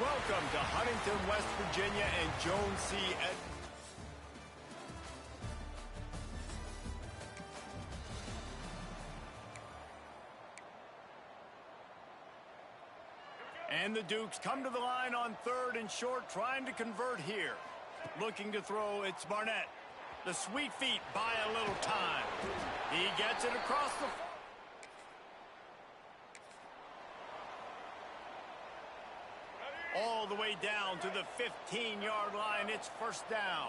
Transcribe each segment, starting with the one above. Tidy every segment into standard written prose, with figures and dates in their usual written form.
Welcome to Huntington, West Virginia and Jones C. Edmonds. And the Dukes come to the line on 3rd and short, trying to convert here. Looking to throw, it's Barnett. The sweet feet buy a little time. He gets it across the... all the way down to the 15-yard line. It's first down.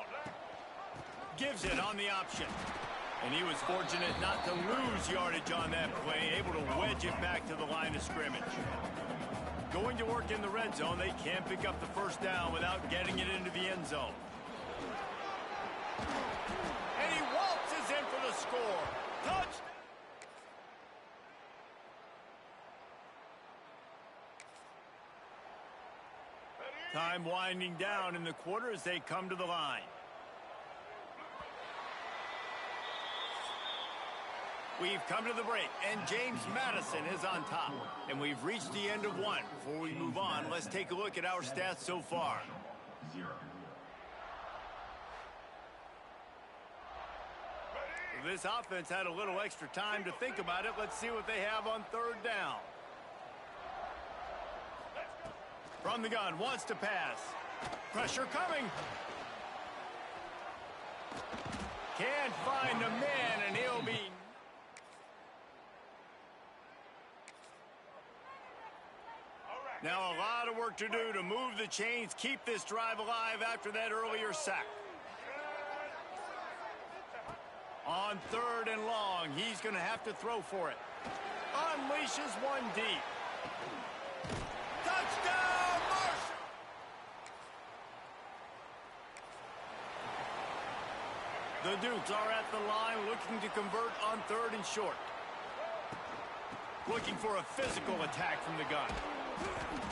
Gives it on the option. And he was fortunate not to lose yardage on that play, able to wedge it back to the line of scrimmage. Going to work in the red zone, they can't pick up the first down without getting it into the end zone. And he waltzes in for the score. Touchdown! Time winding down in the quarter as they come to the line. We've come to the break, and James Madison is on top. And we've reached the end of one. Before we move on, let's take a look at our stats so far. This offense had a little extra time to think about it. Let's see what they have on 3rd down. From the gun, wants to pass. Pressure coming. Can't find a man, and he'll be... now a lot of work to do to move the chains, keep this drive alive after that earlier sack. On 3rd and long, he's going to have to throw for it. Unleashes one deep. Touchdown, Marshall! The Dukes are at the line looking to convert on 3rd and short. Looking for a physical attack from the gun.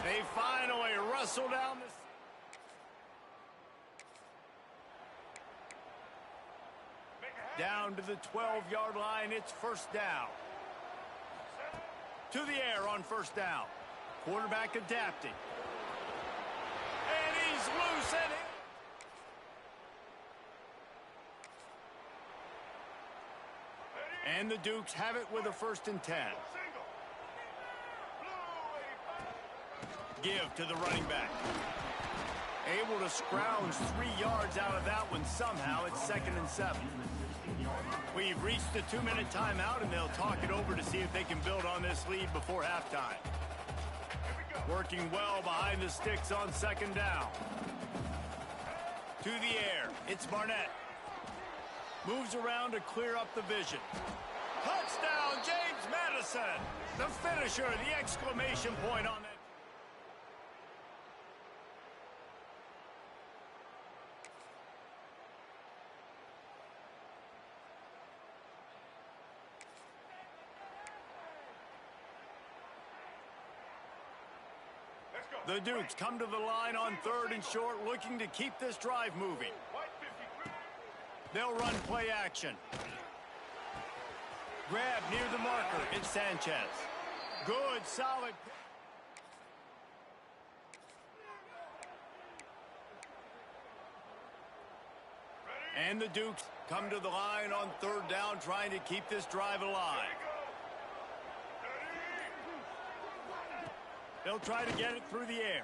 They finally wrestle down this. Down to the 12-yard line, it's first down. To the air on first down. Quarterback adapting. And he's loose and in. And the Dukes have it with a 1st and 10. Give to the running back. Able to scrounge 3 yards out of that one somehow. It's 2nd and 7. We've reached the 2-minute timeout, and they'll talk it over to see if they can build on this lead before halftime. Working well behind the sticks on 2nd down. To the air. It's Barnett. Moves around to clear up the vision. Touchdown, James Madison. The finisher, the exclamation point on that. The Dukes come to the line on 3rd and short, looking to keep this drive moving. They'll run play action. Grab near the marker. It's Sanchez. Good, solid. And the Dukes come to the line on 3rd down, trying to keep this drive alive. They'll try to get it through the air.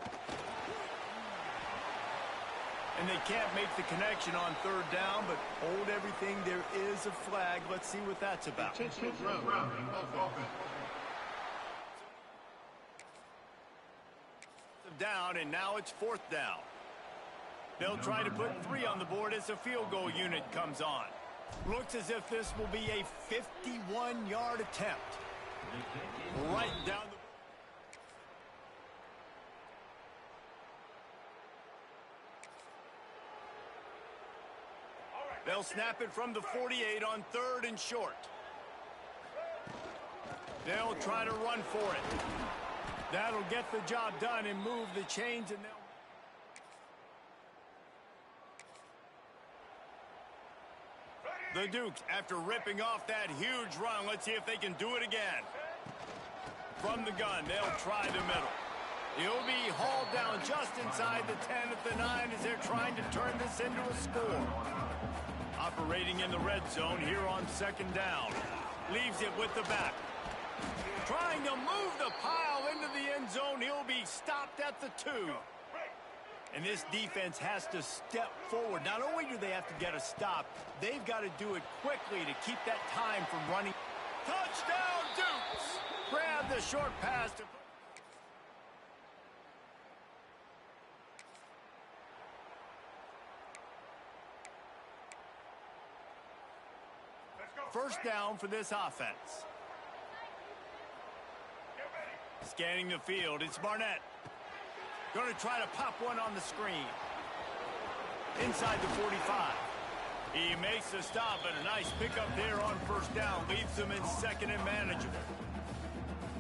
And they can't make the connection on 3rd down, but hold everything. There is a flag. Let's see what that's about. Down, and now it's 4th down. They'll try to put 3 on the board as the field goal unit comes on. Looks as if this will be a 51-yard attempt. Right down the... they'll snap it from the 48 on 3rd and short. They'll try to run for it. That'll get the job done and move the chains, and they'll... the Dukes, after ripping off that huge run, let's see if they can do it again. From the gun, they'll try the middle. He'll be hauled down just inside the 10 at the 9 as they're trying to turn this into a score. Operating in the red zone here on second down. Leaves it with the back. Trying to move the pile into the end zone. He'll be stopped at the 2. And this defense has to step forward. Not only do they have to get a stop, they've got to do it quickly to keep that time from running. Touchdown, Dukes! Grab the short pass to... First down for this offense. Scanning the field, it's Barnett. Going to try to pop one on the screen. Inside the 45. He makes the stop, and a nice pickup there on first down. Leaves them in second and manageable.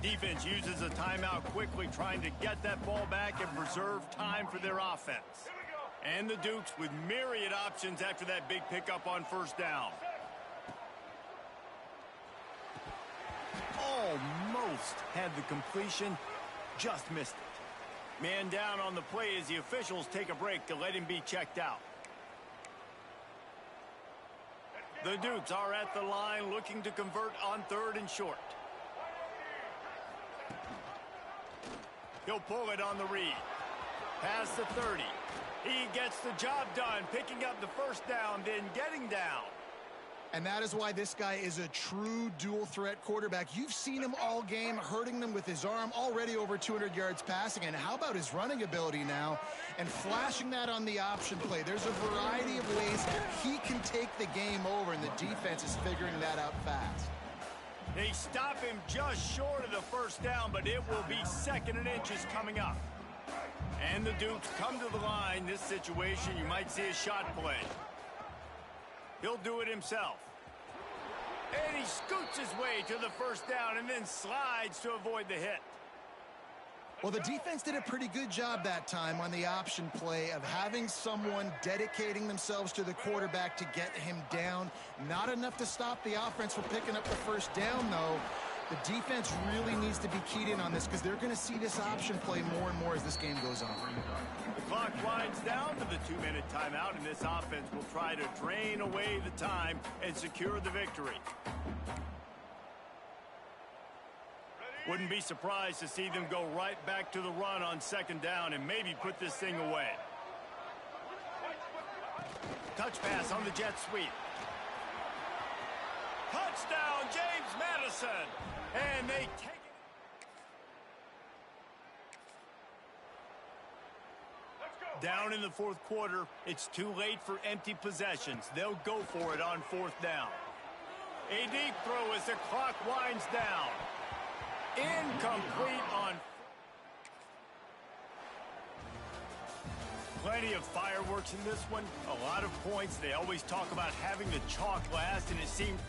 Defense uses a timeout quickly, trying to get that ball back and preserve time for their offense. And the Dukes with myriad options after that big pickup on first down. Almost had the completion, just missed it. Man down on the play as the officials take a break to let him be checked out. The Dukes are at the line looking to convert on third and short. He'll pull it on the read. Past the 30. He gets the job done, picking up the first down, then getting down. And that is why this guy is a true dual-threat quarterback. You've seen him all game, hurting them with his arm, already over 200 yards passing. And how about his running ability now? And flashing that on the option play. There's a variety of ways he can take the game over, and the defense is figuring that out fast. They stop him just short of the first down, but it will be second and inches coming up. And the Dukes come to the line. This situation, you might see a shot play. He'll do it himself. And he scoots his way to the first down and then slides to avoid the hit. Well, the defense did a pretty good job that time on the option play of having someone dedicating themselves to the quarterback to get him down. Not enough to stop the offense from picking up the first down, though. The defense really needs to be keyed in on this because they're going to see this option play more and more as this game goes on. The clock winds down to the 2-minute timeout, and this offense will try to drain away the time and secure the victory. Wouldn't be surprised to see them go right back to the run on second down and maybe put this thing away. Touch pass on the jet sweep. Touchdown, James Madison! And they take it. Down in the fourth quarter, it's too late for empty possessions. They'll go for it on fourth down. A deep throw as the clock winds down. Incomplete on... Plenty of fireworks in this one. A lot of points. They always talk about having the chalk last, and it seemed...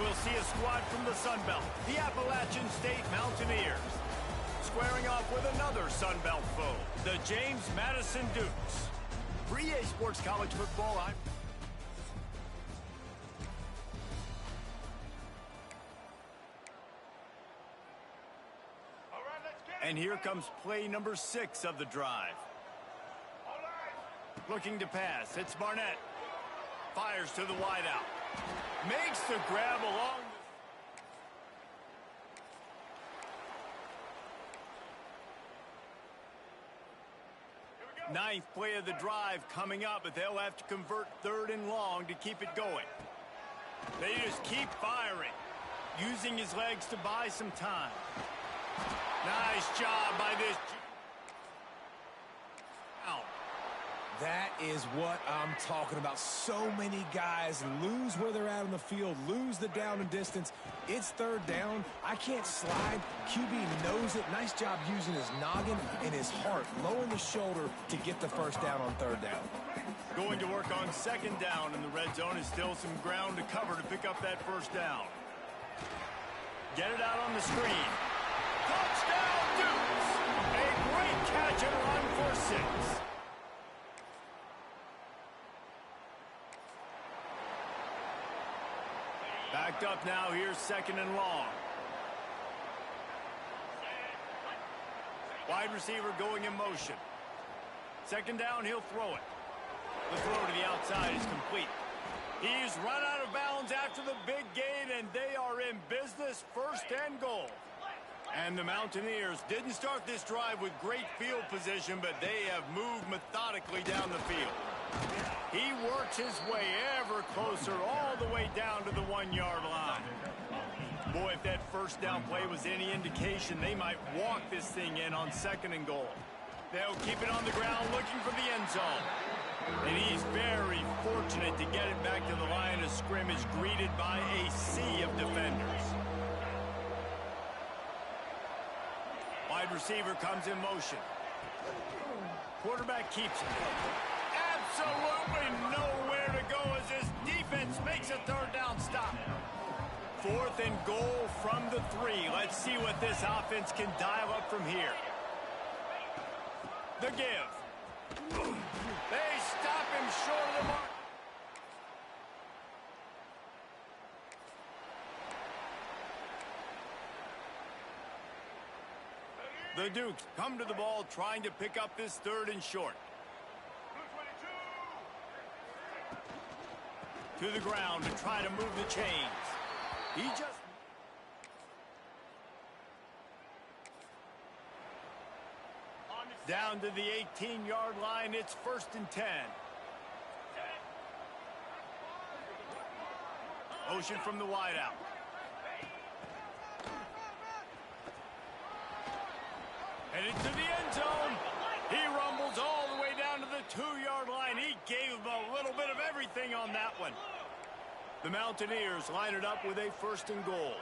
We'll see a squad from the Sun Belt, the Appalachian State Mountaineers, squaring off with another Sun Belt foe, the James Madison Dukes. For EA Sports College Football, And here comes play number 6 of the drive. Looking to pass, it's Barnett. Fires to the wideout. Makes the grab along the... Ninth play of the drive coming up, but they'll have to convert third and long to keep it going. They just keep firing, using his legs to buy some time. Nice job by this. That is what I'm talking about. So many guys lose where they're at on the field, lose the down and distance. It's third down. I can't slide. QB knows it. Nice job using his noggin and his heart, lowering the shoulder to get the first down on third down. Going to work on second down in the red zone. Is still some ground to cover to pick up that first down. Get it out on the screen. Touchdown, Dukes! A great catch and run for 6. Backed up now. Here's second and long. Wide receiver going in motion. Second down, he'll throw it. The throw to the outside is complete. He's run out of bounds after the big gain, and they are in business, first and goal. And the Mountaineers didn't start this drive with great field position, but they have moved methodically down the field. He works his way ever closer all the way down to the 1-yard line. Boy, if that first down play was any indication, they might walk this thing in on second and goal. They'll keep it on the ground looking for the end zone. And he's very fortunate to get it back to the line of scrimmage, greeted by a sea of defenders. Wide receiver comes in motion. Quarterback keeps it. Absolutely nowhere to go as this defense makes a third down stop. Fourth and goal from the 3. Let's see what this offense can dial up from here. The give. They stop him short of the mark. The Dukes come to the ball trying to pick up this third and short. To the ground to try to move the chains. He just... Down to the 18-yard line, it's first and 10. Motion from the wideout. Headed to the end zone. He rumbles all the way down to the 2-yard line. He gave him a little bit of everything on that one. The Mountaineers line it up with a first and goal.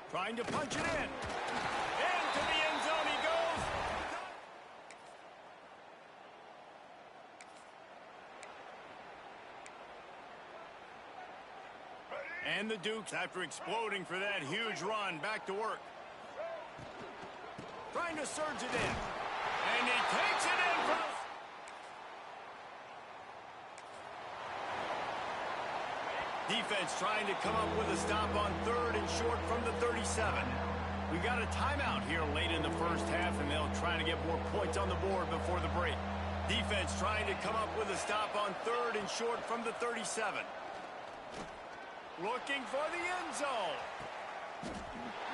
Trying to punch it in. Into the end zone he goes. And the Dukes, after exploding for that huge run, back to work. Trying to surge it in. And he takes it in from... Defense trying to come up with a stop on third and short from the 37. We got a timeout here late in the first half, and they'll try to get more points on the board before the break. Defense trying to come up with a stop on third and short from the 37. Looking for the end zone.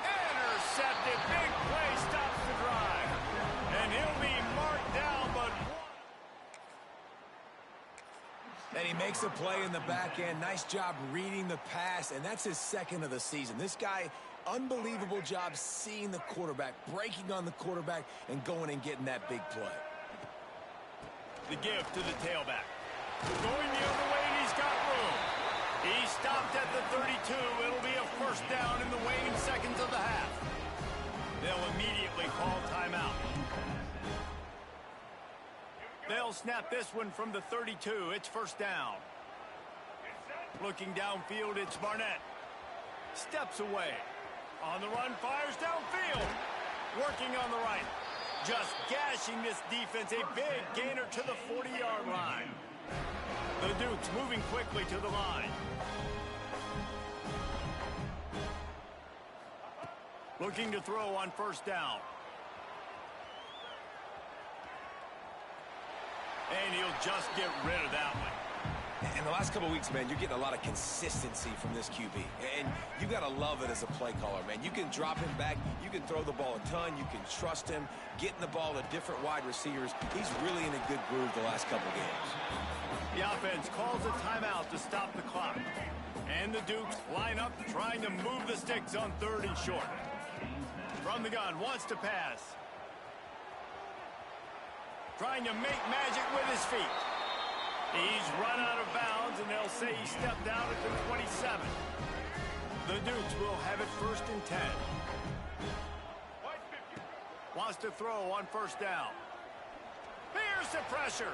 Intercepted. Big play stops the drive. And he'll be marked down, but... And he makes a play in the back end. Nice job reading the pass, and that's his second of the season. This guy, unbelievable job seeing the quarterback, breaking on the quarterback, and going and getting that big play. The give to the tailback. Going the other way, and he's got room. He stopped at the 32. It'll be a first down in the waning seconds of the half. They'll immediately call timeout. They'll snap this one from the 32. It's first down. Looking downfield, it's Barnett. Steps away. On the run, fires downfield. Working on the right. Just gashing this defense. A big gainer to the 40-yard line. The Dukes moving quickly to the line. Looking to throw on first down. And he'll just get rid of that one. In the last couple of weeks, man, you're getting a lot of consistency from this QB. And you got to love it as a play caller, man. You can drop him back. You can throw the ball a ton. You can trust him, getting the ball to different wide receivers. He's really in a good groove the last couple of games. The offense calls a timeout to stop the clock. And the Dukes line up trying to move the sticks on 3rd and short. From the gun, wants to pass. Trying to make magic with his feet. He's run out of bounds, and they'll say he stepped out at the 27. The Dukes will have it 1st and 10. Wants to throw on 1st down. Here's the pressure.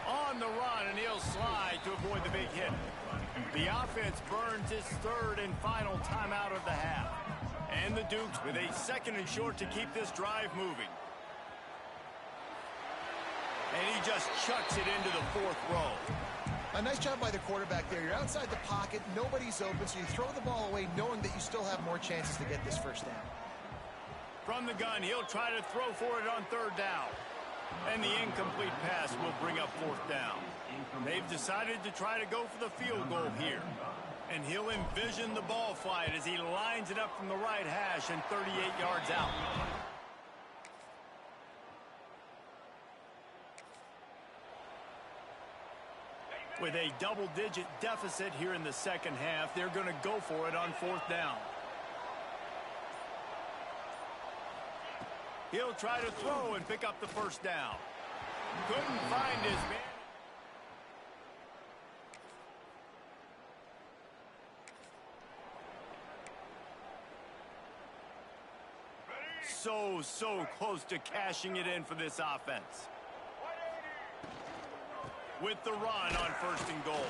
On the run, and he'll slide to avoid the big hit. The offense burns its 3rd and final timeout of the half. And the Dukes with a 2nd and short to keep this drive moving. And he just chucks it into the 4th row. A nice job by the quarterback there. You're outside the pocket, nobody's open, so you throw the ball away knowing that you still have more chances to get this 1st down. From the gun, he'll try to throw for it on 3rd down. And the incomplete pass will bring up 4th down. They've decided to try to go for the field goal here. And he'll envision the ball flight as he lines it up from the right hash and 38 yards out. With a double-digit deficit here in the 2nd half, they're going to go for it on 4th down. He'll try to throw and pick up the 1st down. Couldn't find his man. So close to cashing it in for this offense. With the run on 1st and goal.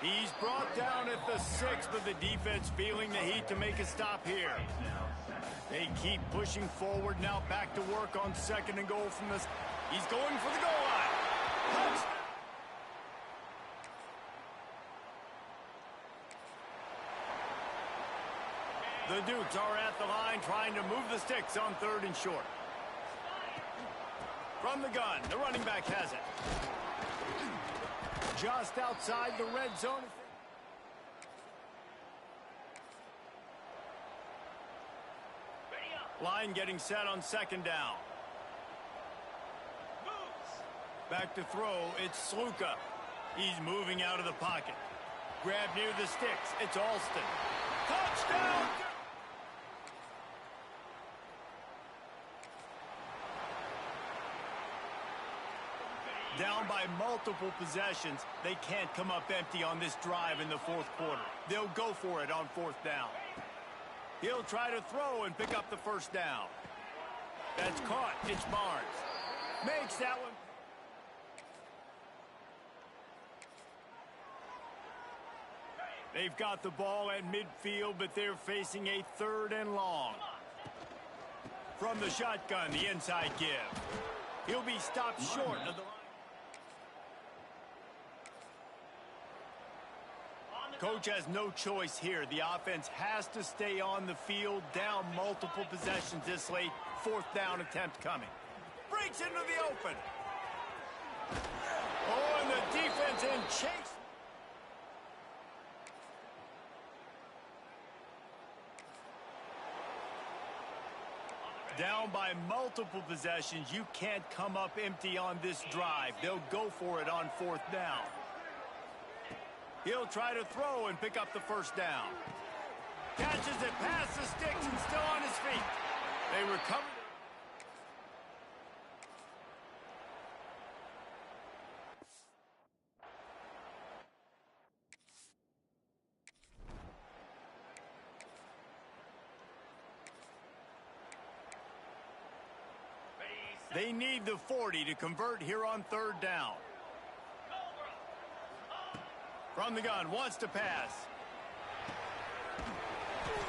He's brought down at the 6, but the defense feeling the heat to make a stop here. They keep pushing forward, now back to work on 2nd and goal from this. He's going for the goal line. Touchdown. The Dukes are at the line trying to move the sticks on 3rd and short. From the gun, the running back has it. Just outside the red zone. Line getting set on 2nd down. Back to throw, it's Sluka. He's moving out of the pocket. Grab near the sticks, it's Alston. Touchdown! Down by multiple possessions, they can't come up empty on this drive in the 4th quarter. They'll go for it on 4th down. He'll try to throw and pick up the 1st down. That's caught. It's Barnes. Makes that one. They've got the ball at midfield, but they're facing a 3rd and long. From the shotgun, the inside give. He'll be stopped short of the line. Coach has no choice here. The offense has to stay on the field, down multiple possessions this late. 4th down attempt coming. Breaks into the open. Oh, and the defense in chase. Down by multiple possessions. You can't come up empty on this drive. They'll go for it on 4th down. He'll try to throw and pick up the 1st down. Catches it past the sticks and still on his feet. They recover. They need the 40 to convert here on 3rd down. From the gun, wants to pass.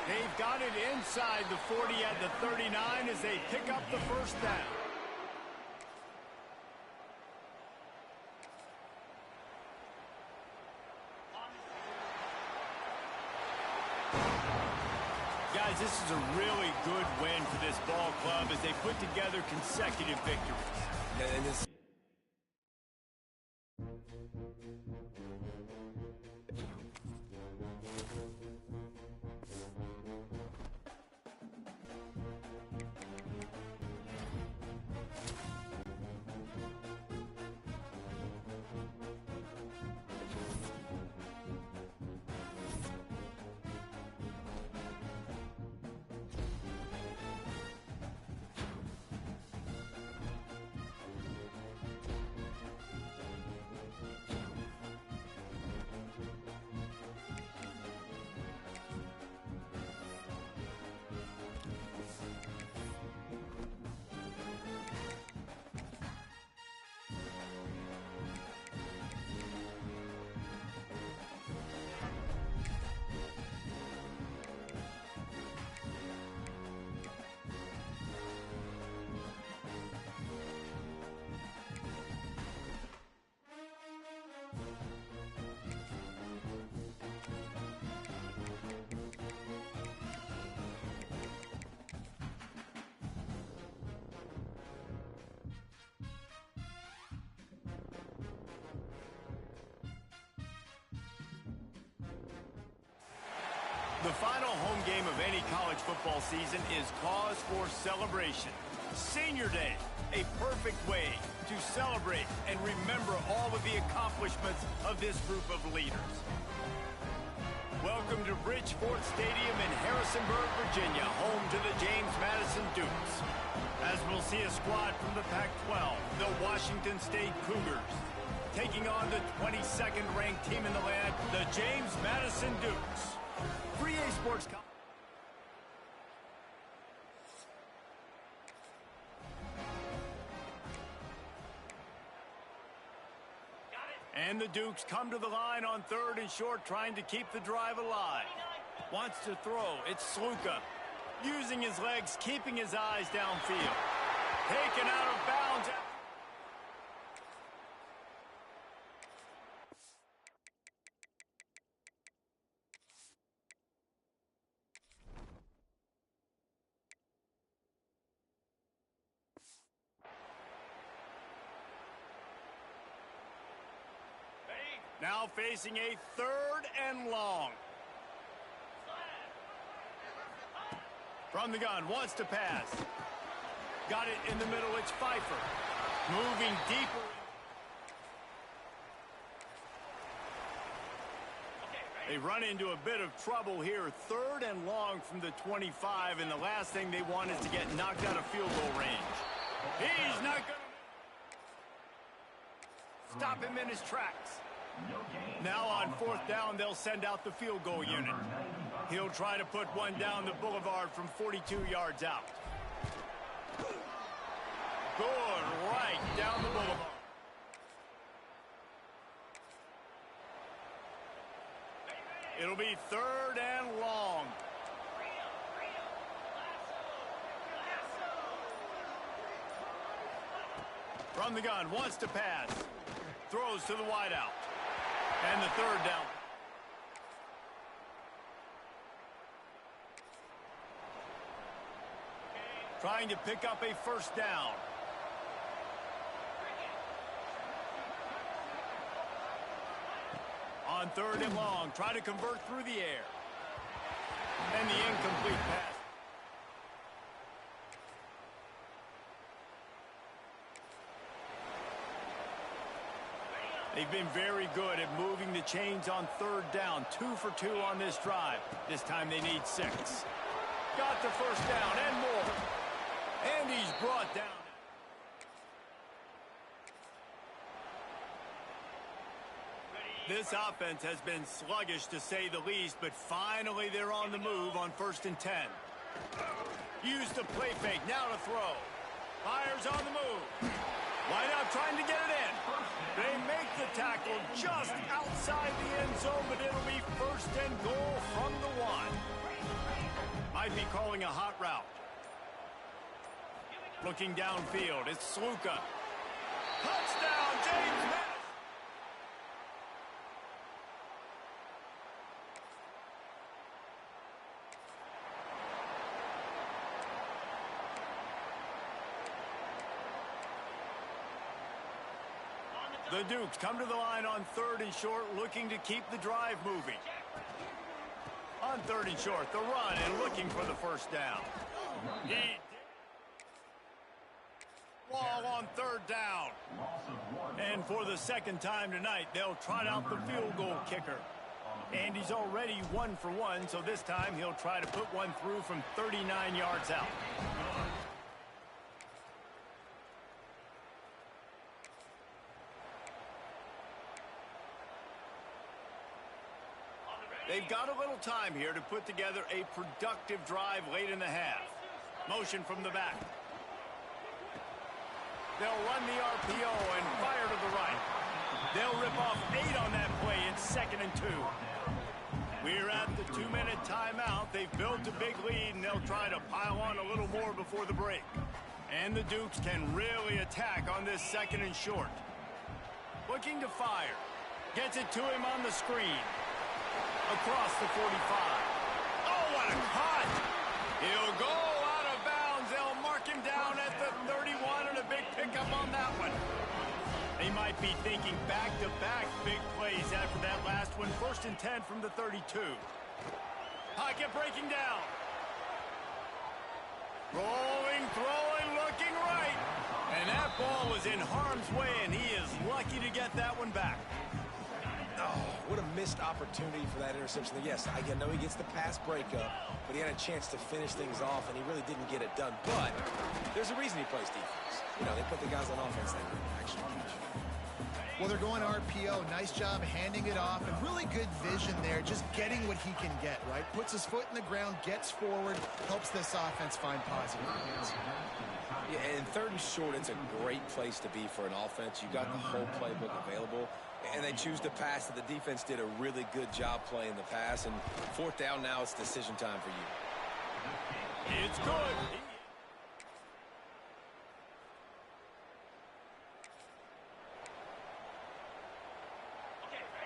They've got it inside the 40 at the 39 as they pick up the 1st down. Guys, this is a really good win for this ball club as they put together consecutive victories. And this The final home game of any college football season is cause for celebration. Senior Day, a perfect way to celebrate and remember all of the accomplishments of this group of leaders. Welcome to Bridgeport Stadium in Harrisonburg, Virginia, home to the James Madison Dukes. As we'll see a squad from the Pac-12, the Washington State Cougars, taking on the 22nd ranked team in the land, the James Madison Dukes. 3A Sports. And the Dukes come to the line on 3rd and short, trying to keep the drive alive. Wants to throw. It's Sluka. Using his legs, keeping his eyes downfield. Taken out of bounds. Now facing a 3rd and long. From the gun, wants to pass. Got it in the middle, it's Pfeiffer. Moving deeper. They run into a bit of trouble here. 3rd and long from the 25, and the last thing they want is to get knocked out of field goal range. He's not going to stop him in his tracks. Now on 4th down, they'll send out the field goal unit. He'll try to put one down the boulevard from 42 yards out. Good, right down the boulevard. It'll be 3rd and long. From the gun, wants to pass. Throws to the wideout. And the 3rd down. Trying to pick up a 1st down. On 3rd and long, try to convert through the air. And the incomplete pass. They've been very good at moving the chains on 3rd down. 2 for 2 on this drive. This time they need 6. Got the 1st down and more. And he's brought down. This offense has been sluggish to say the least, but finally they're on the move on 1st and 10. Used the play fake, now to throw. Fires on the move. Line out trying to get it in. They make the tackle just outside the end zone, but it'll be 1st and goal from the 1. Might be calling a hot route. Looking downfield, it's Sluka. Touchdown, James Madison. The Dukes come to the line on 3rd and short, looking to keep the drive moving. On 3rd and short, the run and looking for the 1st down. Wall on 3rd down. And for the 2nd time tonight, they'll trot out the field goal kicker. And he's already 1 for 1, so this time he'll try to put one through from 39 yards out. They've got a little time here to put together a productive drive late in the half. Motion from the back. They'll run the RPO and fire to the right. They'll rip off 8 on that play. It's 2nd and 2. We're at the 2-minute timeout. They've built a big lead, and they'll try to pile on a little more before the break. And the Dukes can really attack on this 2nd and short. Looking to fire. Gets it to him on the screen. Across the 45. Oh, what a cut! He'll go out of bounds. They'll mark him down at the 31, and a big pickup on that one. They might be thinking back-to-back big plays after that last one. 1st and 10 from the 32. Pocket breaking down. Rolling, throwing, looking right. And that ball was in harm's way, and he is lucky to get that one back. Oh, what a missed opportunity for that interception. Yes, I know he gets the pass breakup, but he had a chance to finish things off, and he really didn't get it done. But there's a reason he plays defense. You know, they put the guys on offense that can actually catch. Well, they're going RPO. Nice job handing it off, and really good vision there, just getting what he can get, right? Puts his foot in the ground, gets forward, helps this offense find positive points. Yeah, and third and short, it's a great place to be for an offense. You got the whole playbook available, and they choose to pass. The defense did a really good job playing the pass, and fourth down now, it's decision time for you. It's good.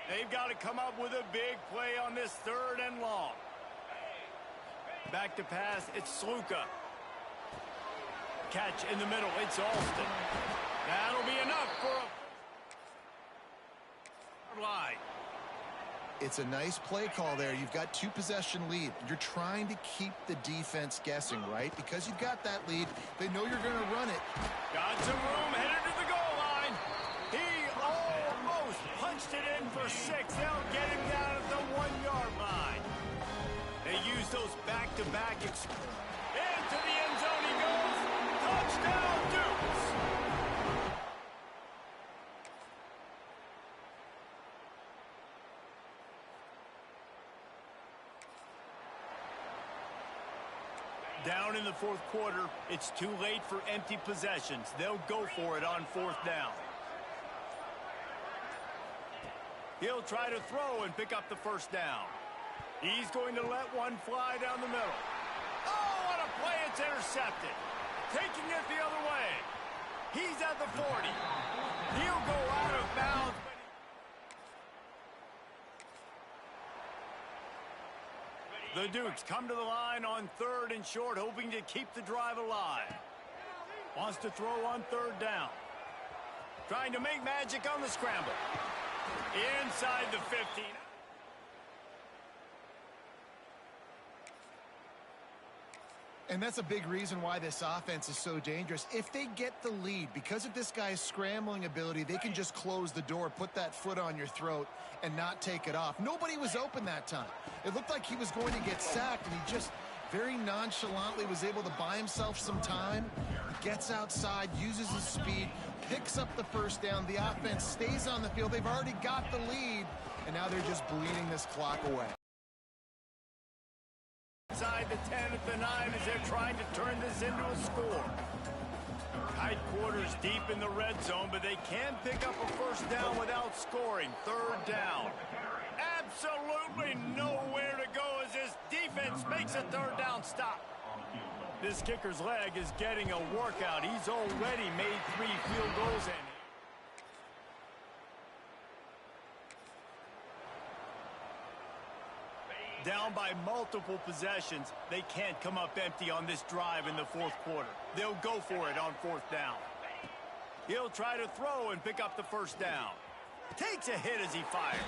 They've got to come up with a big play on this third and long. Back to pass, it's Sluka. Catch in the middle, it's Alston. That'll be enough for a line. It's a nice play call there. You've got 2-possession lead. You're trying to keep the defense guessing, right? Because you've got that lead, they know you're going to run it. Got some room, headed to the goal line. He almost punched it in for 6. They'll get him down at the 1-yard line. They use those back-to-back. Into the end zone he goes. Touchdown, Dukes. Down in the fourth quarter, it's too late for empty possessions. They'll go for it on fourth down. He'll try to throw and pick up the first down. He's going to let one fly down the middle. Oh, what a play. It's intercepted. Taking it the other way. He's at the 40. He'll go out of bounds. The Dukes come to the line on third and short, hoping to keep the drive alive. Wants to throw on third down. Trying to make magic on the scramble. Inside the 15. And that's a big reason why this offense is so dangerous. If they get the lead, because of this guy's scrambling ability, they can just close the door, put that foot on your throat, and not take it off. Nobody was open that time. It looked like he was going to get sacked, and he just very nonchalantly was able to buy himself some time. He gets outside, uses his speed, picks up the first down. The offense stays on the field. They've already got the lead, and now they're just bleeding this clock away. Inside the 10 at the 9 as they're trying to turn this into a score. Tight quarters deep in the red zone, but they can pick up a first down without scoring. Third down. Absolutely nowhere to go as this defense makes a third down stop. This kicker's leg is getting a workout. He's already made 3 field goals in. Down by multiple possessions, they can't come up empty on this drive in the fourth quarter. They'll go for it on fourth down. He'll try to throw and pick up the first down. Takes a hit as he fires.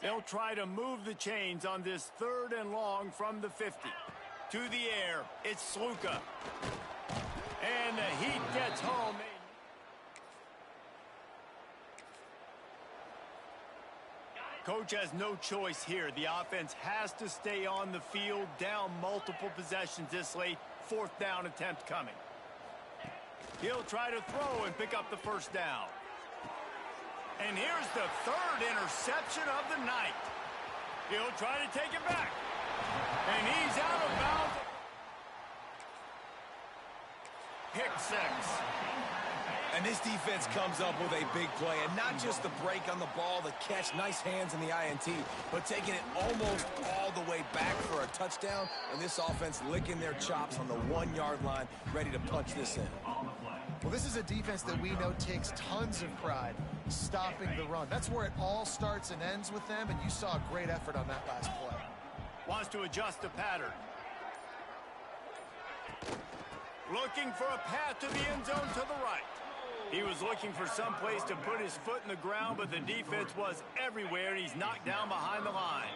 They'll try to move the chains on this third and long from the 50. To the air, it's Sluka. And the heat gets home. Coach has no choice here. The offense has to stay on the field, down multiple possessions this late. Fourth down attempt coming. He'll try to throw and pick up the first down. And here's the third interception of the night. He'll try to take it back. And he's out of bounds. Pick 6. And this defense comes up with a big play, and not just the break on the ball, the catch, nice hands in the INT, but taking it almost all the way back for a touchdown, and this offense licking their chops on the 1-yard line, ready to punch this in. Well, this is a defense that we know takes tons of pride stopping the run. That's where it all starts and ends with them, and you saw a great effort on that last play. Wants to adjust the pattern. Looking for a path to the end zone to the right. He was looking for some place to put his foot in the ground, but the defense was everywhere, and he's knocked down behind the line.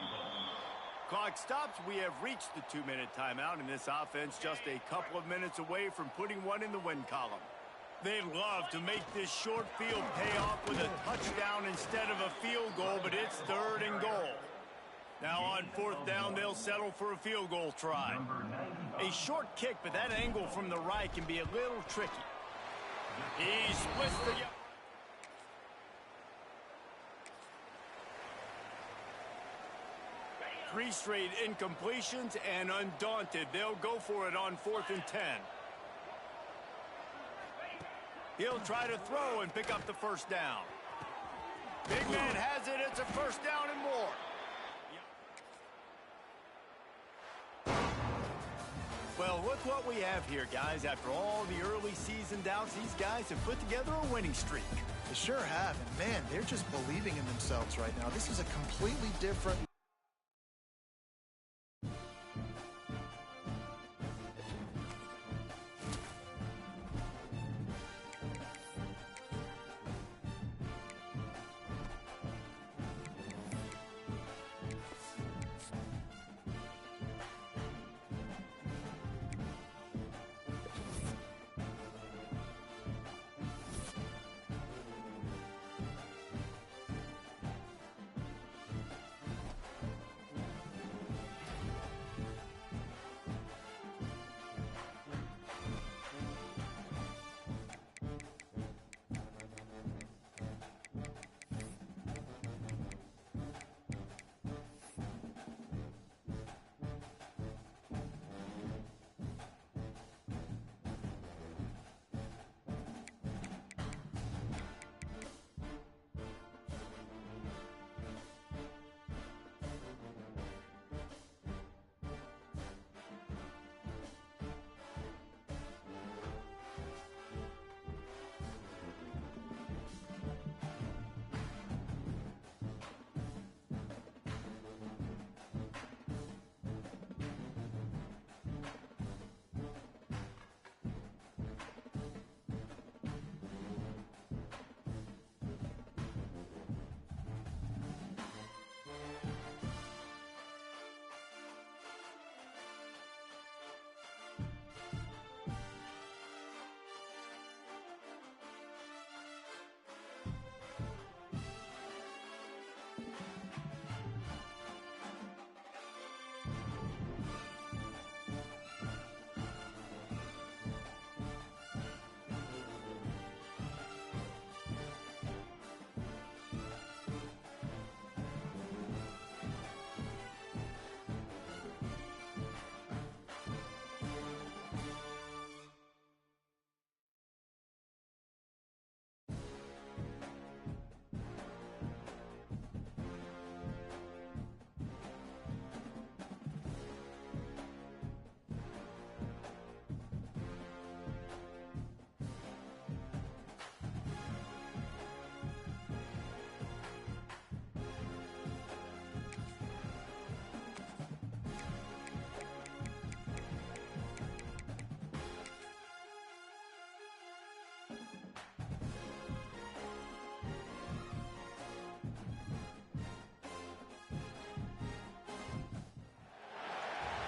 Clock stops. We have reached the 2-minute timeout, and this offense just a couple of minutes away from putting one in the win column. They'd love to make this short field pay off with a touchdown instead of a field goal, but it's 3rd and goal. Now on 4th down, they'll settle for a field goal try. A short kick, but that angle from the right can be a little tricky. He splits the... 3 straight incompletions, and undaunted, they'll go for it on 4th and 10. He'll try to throw and pick up the 1st down. Big man has it. It's a 1st down and more. Well, look what we have here, guys. After all the early season doubts, these guys have put together a winning streak. They sure have, and man, they're just believing in themselves right now. This is a completely different...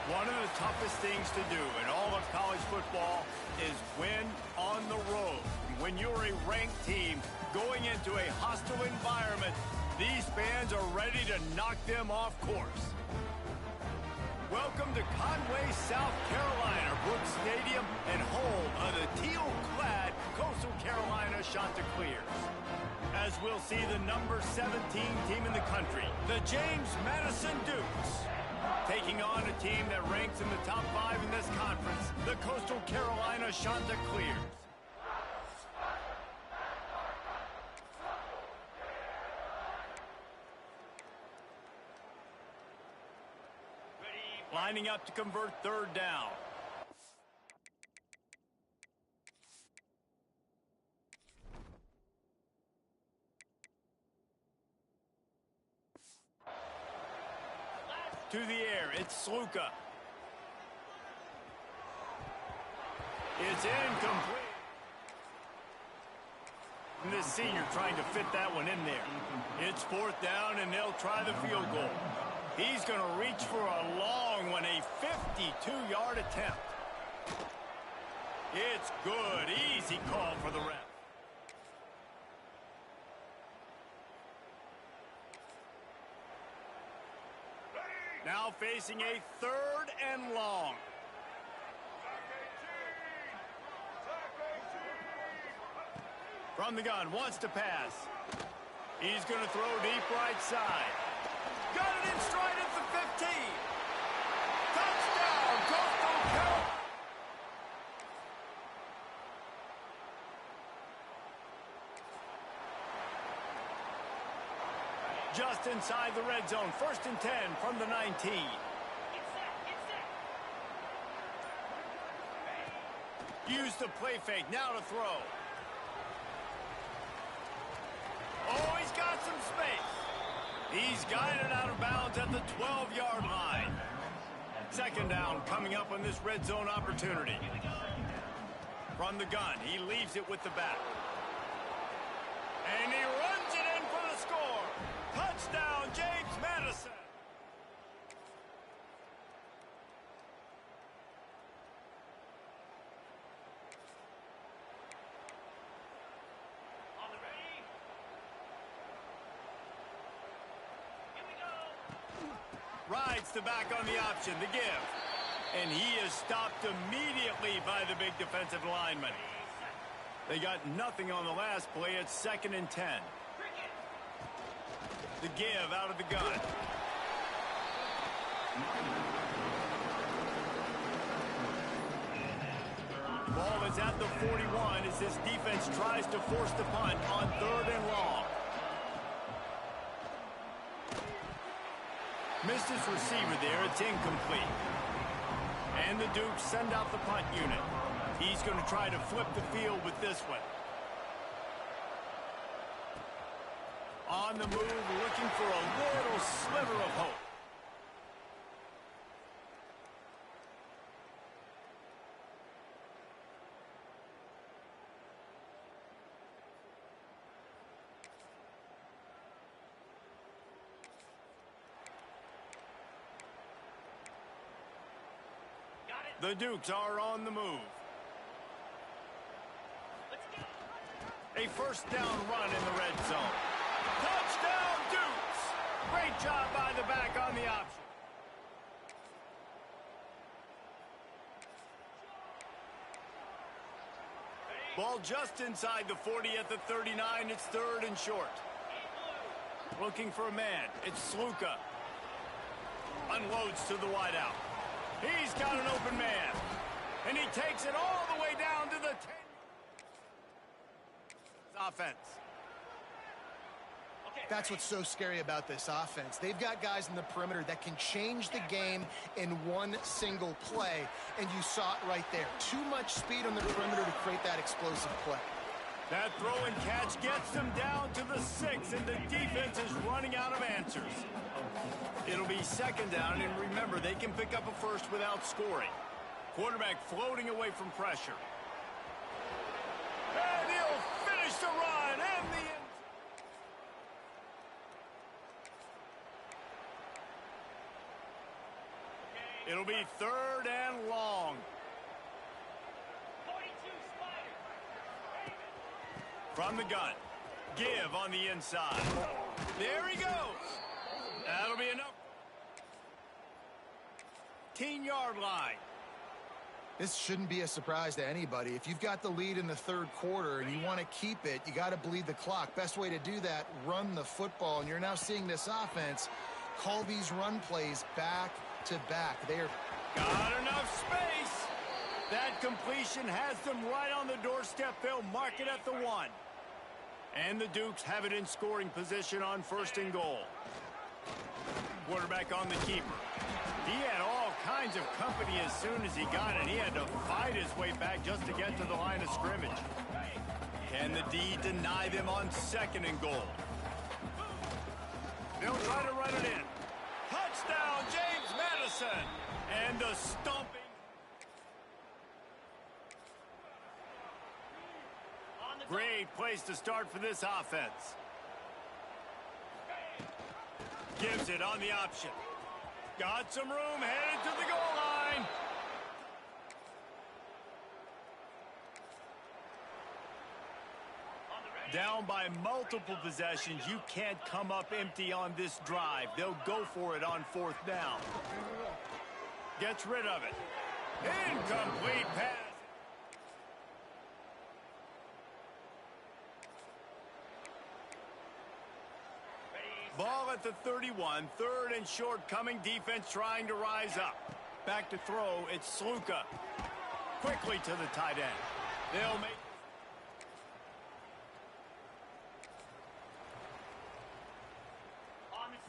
One of the toughest things to do in all of college football is win on the road. When you're a ranked team going into a hostile environment, these fans are ready to knock them off course. Welcome to Conway, South Carolina, Brooks Stadium, and home of the teal-clad Coastal Carolina Chanticleers. As we'll see the number 17 team in the country, the James Madison Dukes, taking on a team that ranks in the top 5 in this conference, the Coastal Carolina Chanticleers. lining up to convert third down. To the air, it's Sluka. It's incomplete. And this senior trying to fit that one in there. It's fourth down, and they'll try the field goal. He's going to reach for a long one, a 52-yard attempt. It's good. Easy call for the ref. Now facing a third and long. From the gun, wants to pass. He's going to throw deep right side. Got it in stride at the 15. Touchdown, Coastal Carolina. Just inside the red zone, 1st and 10 from the 19. Use the play fake, now to throw. Oh, he's got some space. He's guided out of bounds at the 12-yard line. 2nd down coming up on this red zone opportunity. From the gun, he leaves it with the back. And he runs it in for the score. Touchdown, James Madison. Rides the back on the option, the give. And he is stopped immediately by the big defensive lineman. They got nothing on the last play. It's 2nd and 10. The give out of the gun. Ball is at the 41 as this defense tries to force the punt on 3rd and long. Missed his receiver there. It's incomplete. And the Dukes send out the punt unit. He's going to try to flip the field with this one. On the move, looking for a little sliver of hope. The Dukes are on the move. A 1st down run in the red zone. Touchdown, Dukes! Great job by the back on the option. Ball just inside the 40 at the 39. It's 3rd and short. Looking for a man. It's Sluka. Unloads to the wideout. He's got an open man. And he takes it all the way down to the 10. Offense. That's what's so scary about this offense. They've got guys in the perimeter that can change the game in one single play, and you saw it right there. Too much speed on the perimeter to create that explosive play. That throw and catch gets them down to the 6, and the defense is running out of answers. It'll be 2nd down, and remember, they can pick up a first without scoring. Quarterback floating away from pressure. And he'll finish the run and the end. It'll be 3rd and long. From the gun. Give on the inside. There he goes. That'll be enough. 10-yard line. This shouldn't be a surprise to anybody. If you've got the lead in the 3rd quarter and you want to keep it, you got to bleed the clock. Best way to do that, run the football. And you're now seeing this offense call these run plays back to back. They're got enough space. That completion has them right on the doorstep. They'll mark it at the 1. And the Dukes have it in scoring position on 1st and goal. Quarterback on the keeper. He had all kinds of company as soon as he got it. He had to fight his way back just to get to the line of scrimmage. Can the D deny them on 2nd and goal? They'll try to run it in. Touchdown, James Madison. And the stomping. Great place to start for this offense. Gives it on the option. Got some room, headed to the goal line. Down by multiple possessions. You can't come up empty on this drive. They'll go for it on 4th down. Gets rid of it. Incomplete pass. Ball at the 31. 3rd and short coming. Defense trying to rise up. Back to throw. It's Sluka. Quickly to the tight end. They'll make.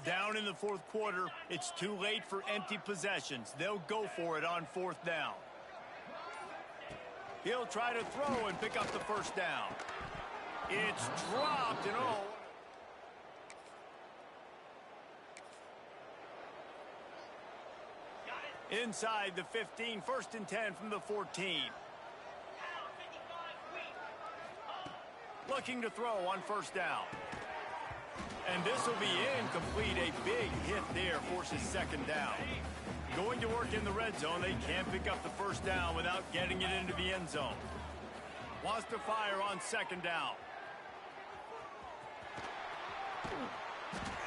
Down in the 4th quarter. It's too late for empty possessions. They'll go for it on 4th down. He'll try to throw and pick up the 1st down. It's dropped and oh. Inside the 15, 1st and 10 from the 14. Looking to throw on 1st down. And this will be incomplete. A big hit there forces 2nd down. Going to work in the red zone. They can't pick up the 1st down without getting it into the end zone. Wants to fire on 2nd down.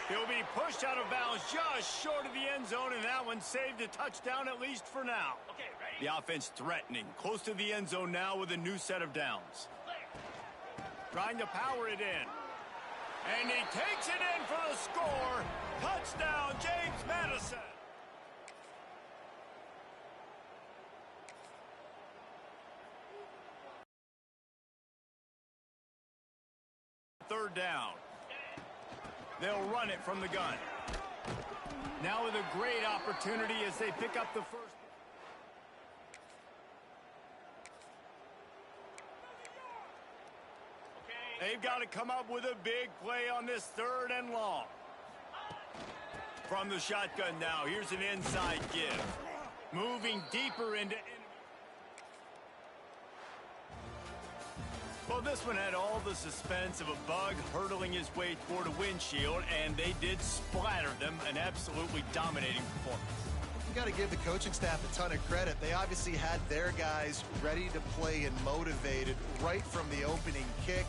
He'll be pushed out of bounds just short of the end zone, and that one saved a touchdown at least for now. The offense threatening, close to the end zone now with a new set of downs. Trying to power it in. And he takes it in for the score. Touchdown, James Madison. Third down. They'll run it from the gun. Now with a great opportunity as they pick up the 1st. They've got to come up with a big play on this 3rd and long. From the shotgun now, here's an inside give. Moving deeper into... Well, this one had all the suspense of a bug hurtling his way toward a windshield, and they did splatter them. An absolutely dominating performance. You got to give the coaching staff a ton of credit. They obviously had their guys ready to play and motivated right from the opening kick.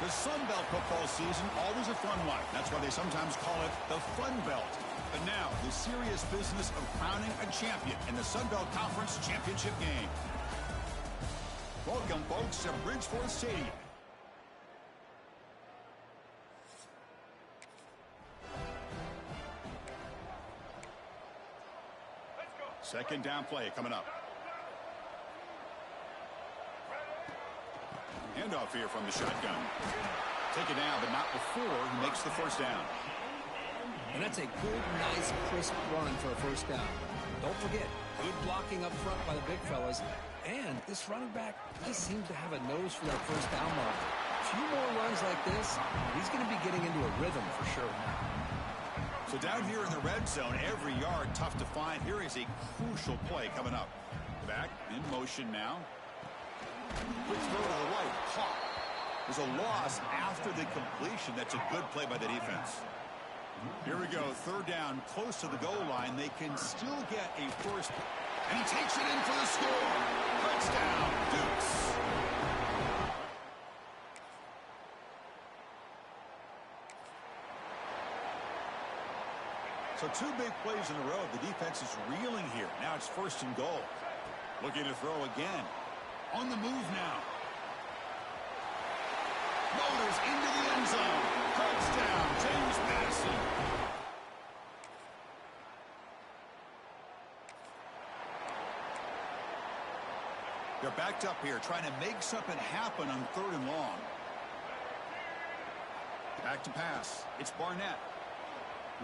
The Sun Belt football season, always a fun one. That's why they sometimes call it the Fun Belt. But now, the serious business of crowning a champion in the Sun Belt Conference Championship game. Welcome, folks, to Bridgeforth Stadium. Second down play coming up. Handoff here from the shotgun. Take it down, but not before he makes the first down. And that's a good, nice, crisp run for a first down. Don't forget, good blocking up front by the big fellas. And this running back, he seems to have a nose for that first down mark. A few more runs like this, he's going to be getting into a rhythm for sure. So down here in the red zone, every yard tough to find. Here is a crucial play coming up. Back in motion now. Quick throw to the right. Caught. There's a loss after the completion. That's a good play by the defense. Here we go. Third down, close to the goal line. They can still get a first. And he takes it in for the score. Touchdown, Dukes. So two big plays in a row. The defense is reeling here. Now it's first and goal. Looking to throw again. On the move now. Motors into the end zone. Touchdown, James Madison. They're backed up here, trying to make something happen on third and long. Back to pass. It's Barnett.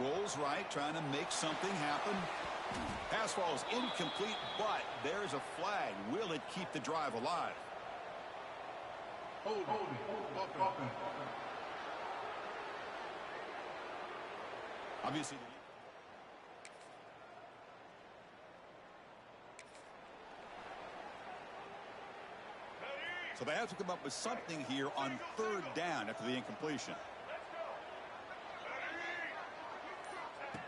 Rolls right, trying to make something happen. Pass falls incomplete, but there's a flag. Will it keep the drive alive? Obviously. So they have to come up with something here on third down after the incompletion.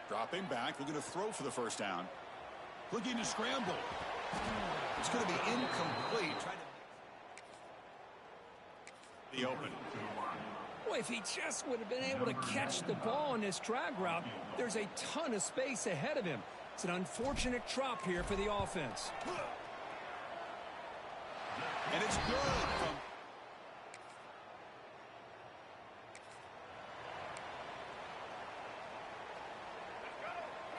Dropping back, looking to throw for the first down. Looking to scramble. It's going to be incomplete. Trying to the open. Boy, if he just would have been able to catch the ball on this drag route, there's a ton of space ahead of him. It's an unfortunate drop here for the offense. And it's good from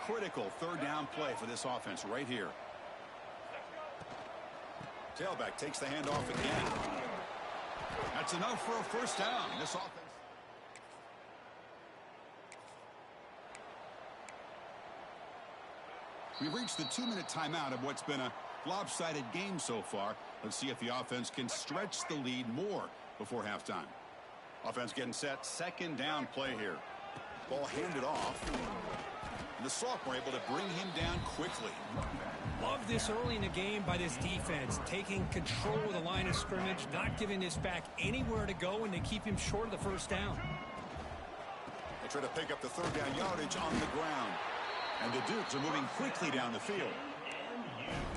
critical third down play for this offense right here. Tailback takes the handoff again. That's enough for a first down. This offense. We've reached the 2-minute timeout of what's been a lopsided game so far. Let's see if the offense can stretch the lead more before halftime. Offense getting set. Second down play here. Ball handed off. And the sophomore able to bring him down quickly. Love this early in the game by this defense, taking control of the line of scrimmage, not giving this back anywhere to go, and they keep him short of the first down. They try to pick up the third down yardage on the ground. And the Dukes are moving quickly down the field.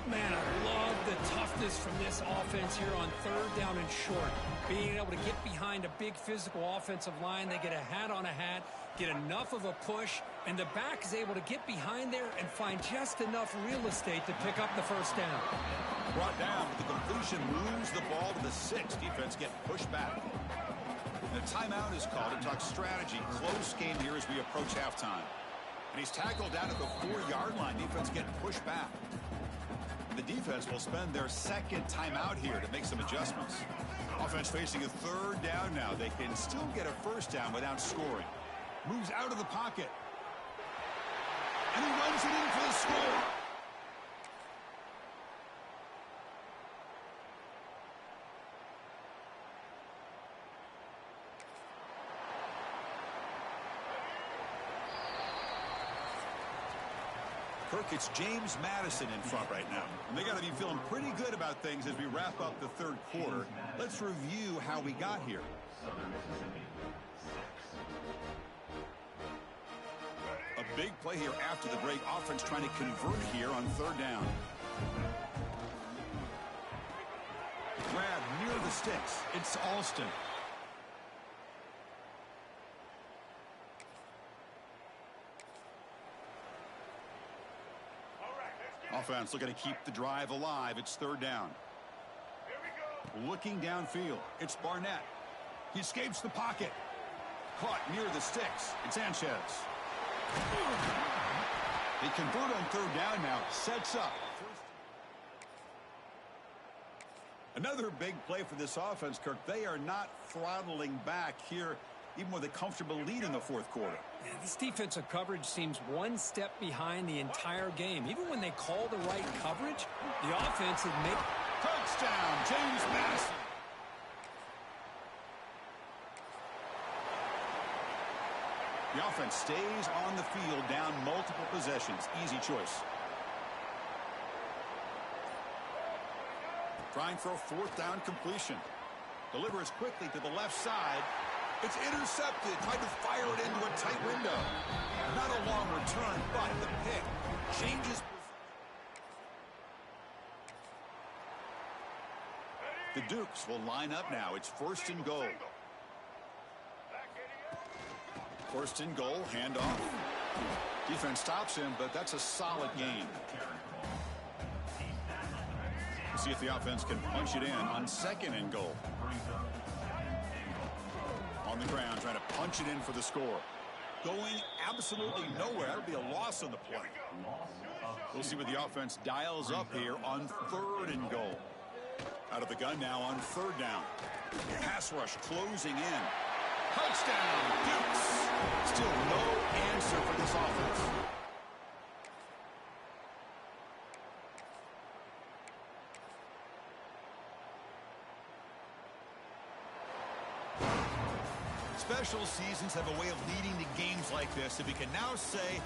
Man, I love the toughness from this offense here on third down and short. Being able to get behind a big physical offensive line, they get a hat on a hat, get enough of a push, and the back is able to get behind there and find just enough real estate to pick up the first down. Brought down with the completion, moves the ball to the 6. Defense getting pushed back. And a timeout is called to talk strategy. Close game here as we approach halftime. And he's tackled down at the 4-yard line. Defense getting pushed back. And the defense will spend their second timeout here to make some adjustments. Offense facing a third down now. They can still get a first down without scoring. Moves out of the pocket. And he runs it in for the score. Kirk, it's James Madison in front right now. And they got to be feeling pretty good about things as we wrap up the third quarter. Let's review how we got here. A big play here after the break. Offense trying to convert here on third down. Grab near the sticks. It's Alston. Offense looking to keep the drive alive. It's third down. Looking downfield. It's Barnett. He escapes the pocket. Caught near the sticks. It's Sanchez. They convert on third down now. Sets up. Another big play for this offense, Kirk. They are not throttling back here, even with a comfortable lead in the fourth quarter. Yeah, this defensive coverage seems one step behind the entire game. Even when they call the right coverage, the offense is making... Touchdown, James Madison. The offense stays on the field, down multiple possessions. Easy choice. Trying for a fourth down completion. Delivers quickly to the left side. It's intercepted. Tried to fire it into a tight window. Not a long return, but the pick changes. The Dukes will line up now. It's first and goal. First and goal, handoff. Defense stops him, but that's a solid gain. See if the offense can punch it in on second and goal. On the ground, trying to punch it in for the score. Going absolutely nowhere. That would be a loss on the play. We'll see what the offense dials up here on third and goal. Out of the gun now on third down. Pass rush closing in. Touchdown, Dukes. Still no answer for this offense. Special seasons have a way of leading to games like this. If we can now say...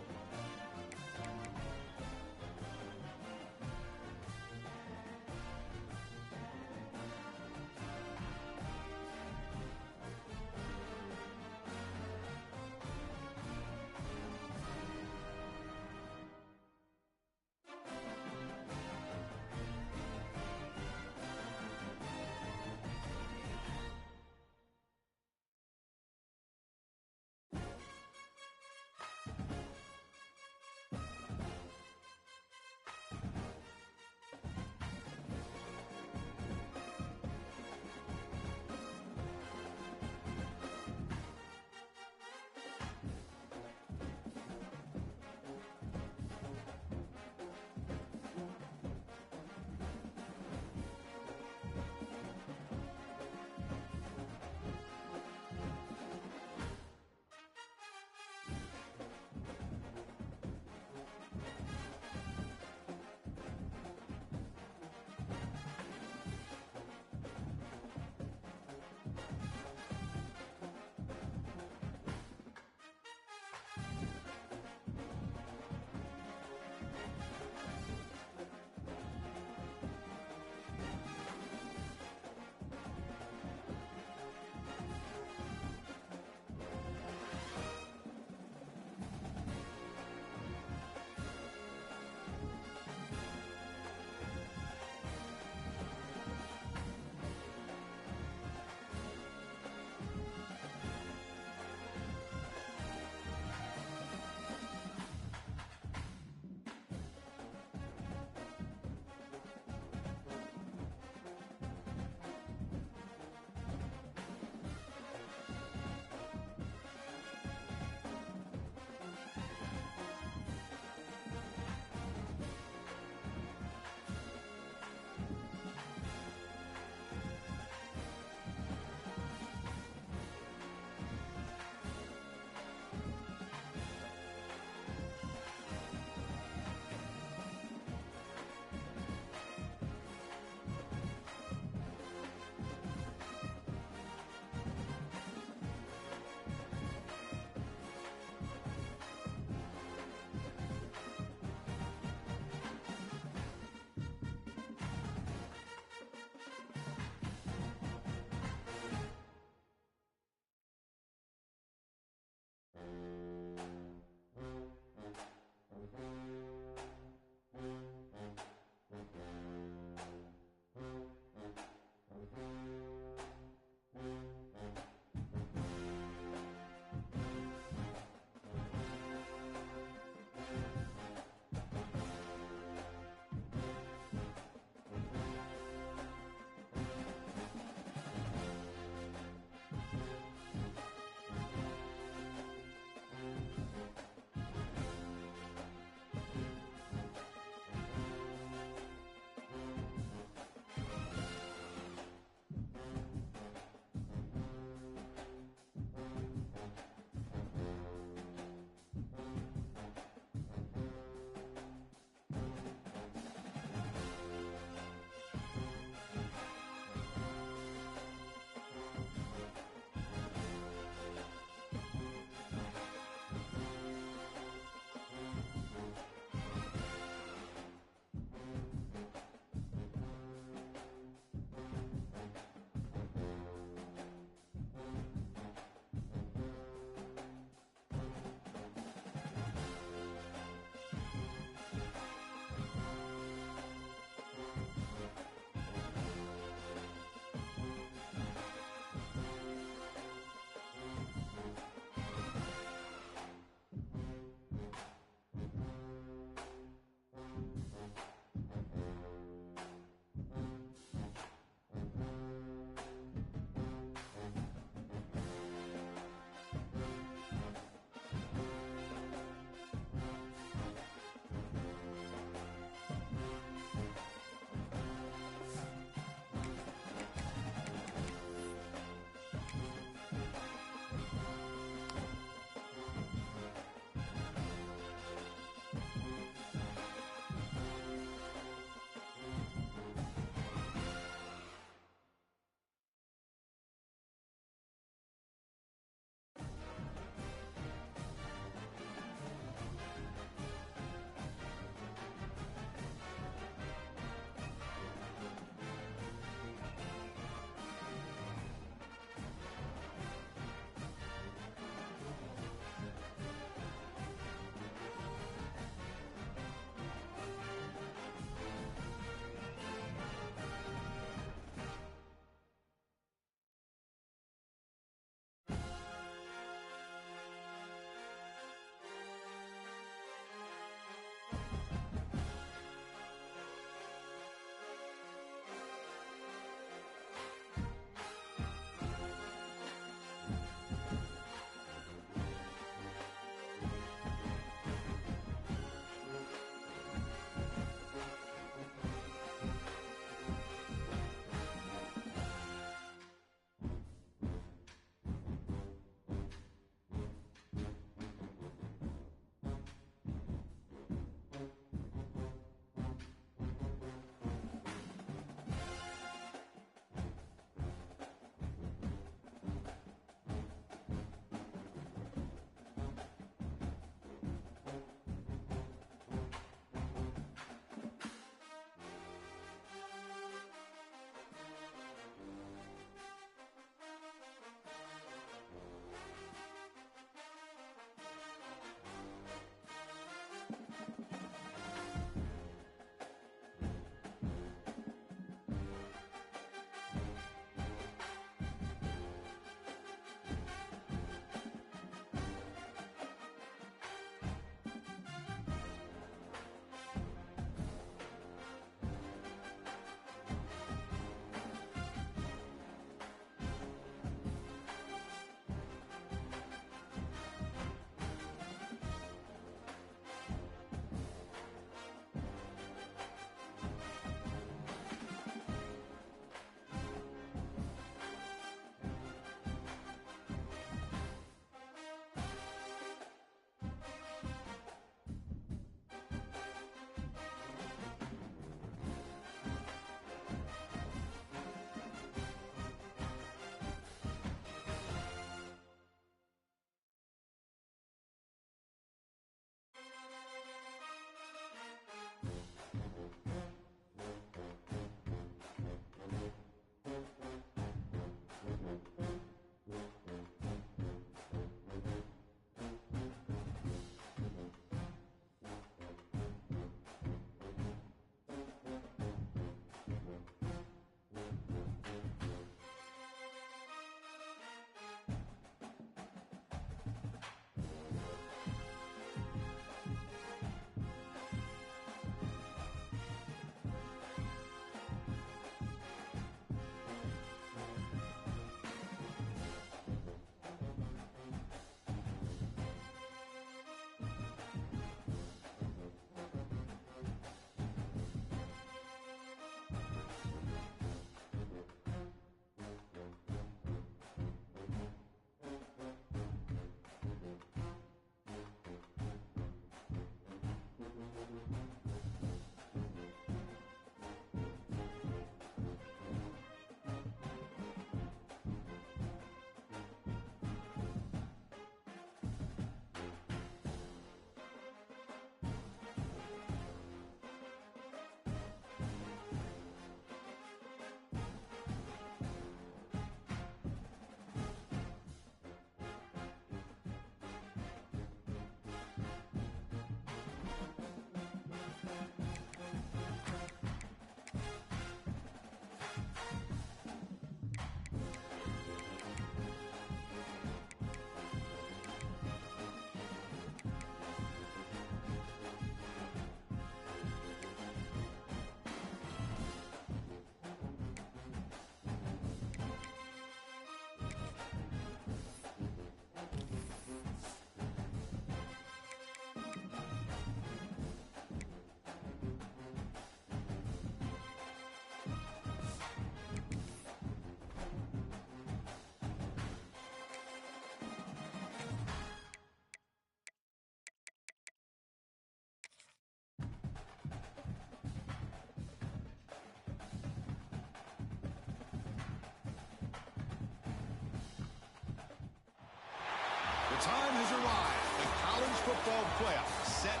time has arrived. The college football playoff set.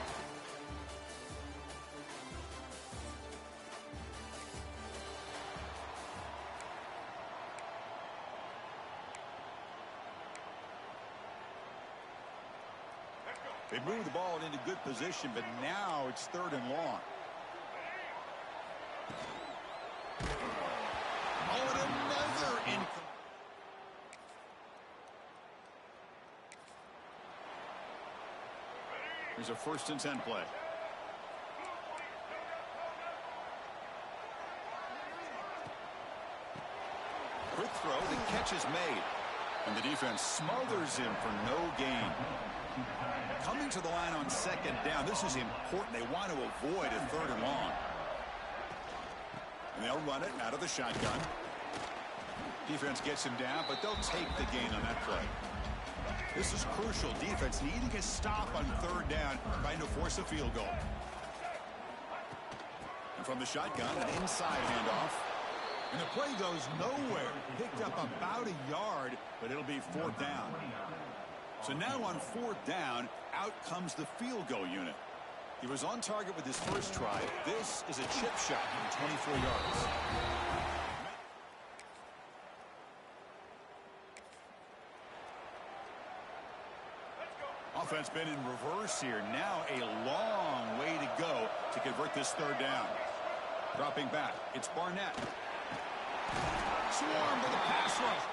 They moved the ball into good position, but now it's 3rd and long. Oh, and another incomplete. Here's a 1st and 10 play. Quick throw, the catch is made. And the defense smothers him for no gain. Coming to the line on 2nd down, this is important. They want to avoid a 3rd and long. And they'll run it out of the shotgun. Defense gets him down, but they'll take the gain on that play. This is crucial. Defense needing a stop on 3rd down, trying to force a field goal. And from the shotgun, an inside handoff. And the play goes nowhere. Picked up about a yard, but it'll be 4th down. So now on 4th down, out comes the field goal unit. He was on target with his first try. This is a chip shot from 24 yards. Offense been in reverse here. Now a long way to go to convert this 3rd down. Dropping back, it's Barnett. Swarmed by the pass rush.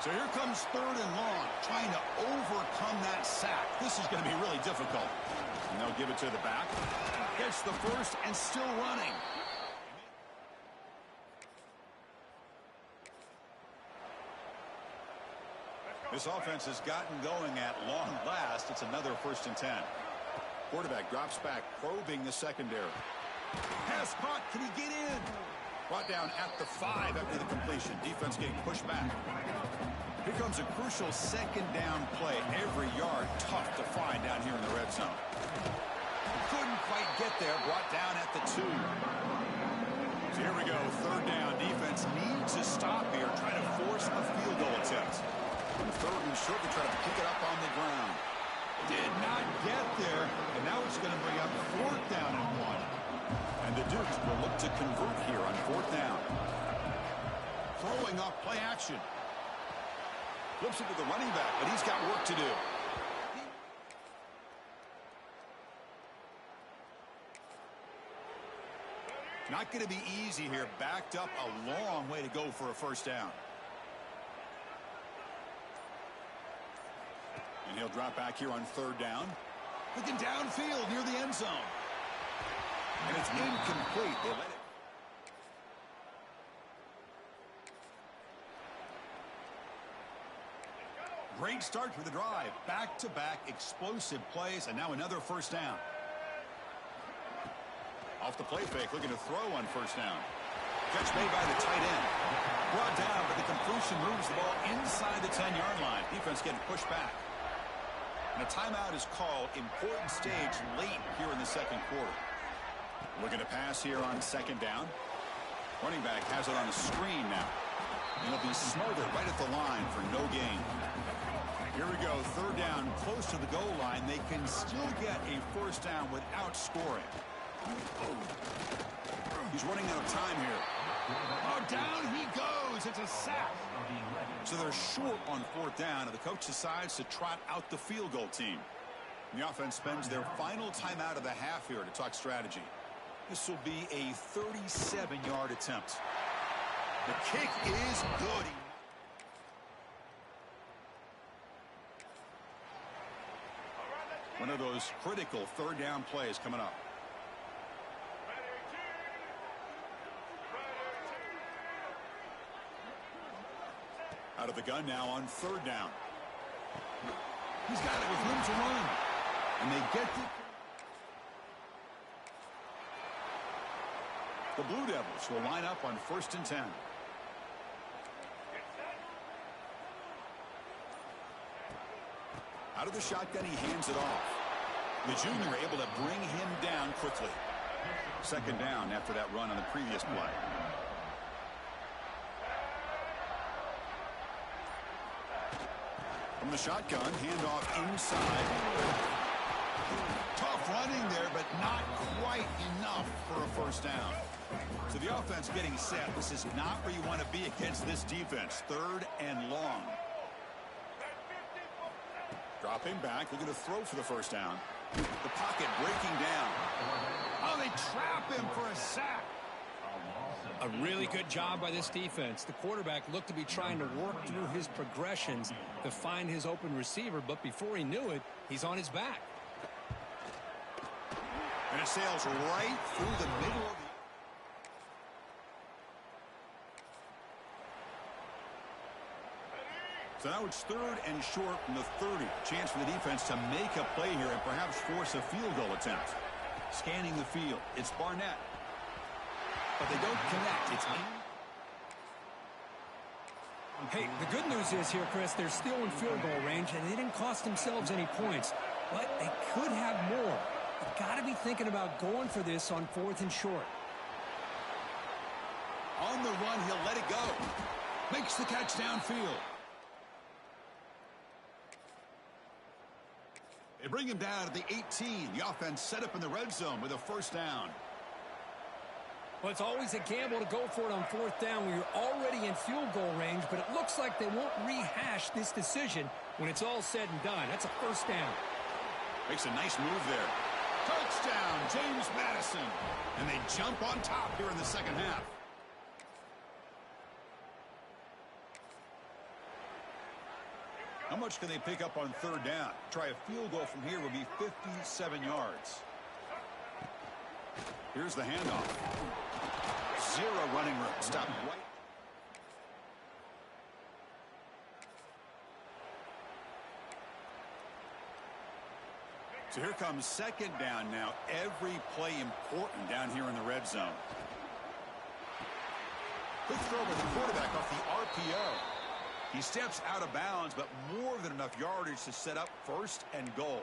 So here comes 3rd and long, trying to overcome that sack. This is going to be really difficult. And they'll give it to the back. Gets the first and still running. This offense has gotten going at long last. It's another 1st and 10. Quarterback drops back, probing the secondary. Pass caught. Can he get in? Brought down at the 5 after the completion. Defense getting pushed back. Here comes a crucial 2nd down play. Every yard tough to find down here in the red zone. Couldn't quite get there. Brought down at the 2. So here we go. 3rd down. Defense needs to stop here. Trying to force a field goal attempt. On 3rd and short, they try to pick it up on the ground. Did not get there, and now it's going to bring up 4th down and 1. And the Dukes will look to convert here on 4th down. Throwing off play action. Flips it to the running back, but he's got work to do. Not going to be easy here. Backed up a long way to go for a 1st down. And he'll drop back here on 3rd down. Looking downfield near the end zone. And it's incomplete. They let it. Great start for the drive. Back-to-back explosive plays, and now another 1st down. Off the play fake, looking to throw on 1st down. Catch made by the tight end. Brought down, but the completion moves the ball inside the 10-yard line. Defense getting pushed back. And a timeout is called. Important stage late here in the 2nd quarter. Looking to pass here on 2nd down. Running back has it on a screen now. And it'll be smothered right at the line for no gain. Here we go. 3rd down, close to the goal line. They can still get a 1st down without scoring. He's running out of time here. Oh, down he goes. It's a sack. So they're short on 4th down, and the coach decides to trot out the field goal team. And the offense spends their final timeout of the half here to talk strategy. This will be a 37-yard attempt. The kick is good. One of those critical 3rd down plays coming up. Out of the gun now on 3rd down. He's got it with room to run. And they get the Blue Devils will line up on 1st and 10. Out of the shotgun, he hands it off. The junior able to bring him down quickly. 2nd down after that run on the previous play. From the shotgun, handoff inside. Tough running there, but not quite enough for a first down. So the offense getting set. This is not where you want to be against this defense. 3rd and long. Dropping back, looking to throw for the first down. The pocket breaking down. Oh, they trap him for a sack. A really good job by this defense. The quarterback looked to be trying to work through his progressions to find his open receiver, but before he knew it, he's on his back. And it sails right through the middle of the... So now it's 3rd and short from the 30. Chance for the defense to make a play here and perhaps force a field goal attempt. Scanning the field. It's Barnett. But they don't connect. It's Hey, the good news is here, Chris, they're still in field goal range, and they didn't cost themselves any points. But they could have more. You've got to be thinking about going for this on 4th and short. on the run. He'll let it go. Makes the catch downfield. They bring him down at the 18. The offense set up in the red zone with a first down. Well, it's always a gamble to go for it on 4th down when you're already in field goal range, but it looks like they won't rehash this decision when it's all said and done. That's a first down. Makes a nice move there. Touchdown, James Madison. And they jump on top here in the second half. How much can they pick up on 3rd down? Try a field goal from here would be 57 yards. Here's the handoff. Zero running room. Stop right. So here comes 2nd down now. Every play important down here in the red zone. Quick throw by the quarterback off the RPO. He steps out of bounds, but more than enough yardage to set up 1st and goal.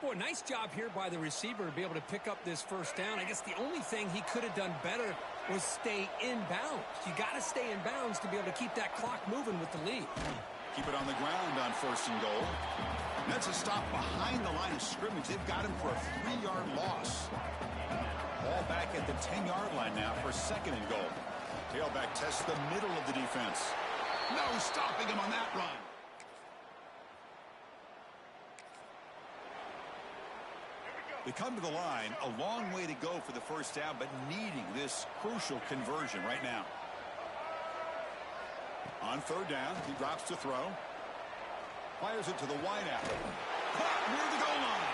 Boy, nice job here by the receiver to be able to pick up this first down. I guess the only thing he could have done better was stay in bounds. You got to stay in bounds to be able to keep that clock moving with the lead. Keep it on the ground on 1st and goal. And that's a stop behind the line of scrimmage. They've got him for a 3-yard loss. Ball back at the 10-yard line now for 2nd and goal. Tailback tests the middle of the defense. No stopping him on that run. They come to the line, a long way to go for the first down, but needing this crucial conversion right now. On 3rd down, he drops to throw. Fires it to the wideout. Caught near the goal line.